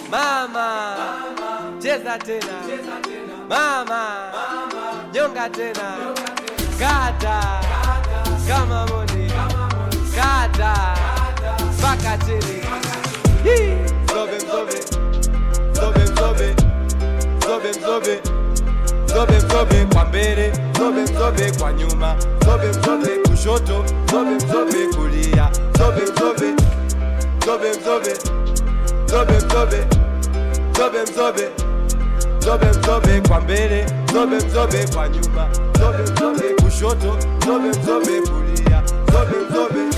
Mama, cheza tena. Mama, nyonga tena. Kata kama moni, kata mpaka chini. Zobe mzobe, zobe mzobe, zobe mzobe, zobe mzobe kwa mbele, zobe mzobe kwa nyuma, zobe mzobe kushoto, zobe mzobe kulia, zobe mzobe, zobe mzobe, zobe mzobe, zobe mzobe, zobe mzobe kwa mbele, zobe mzobe kwa nyuma, zobe mzobe kushoto, zobe mzobe kulia, zobe mzobe.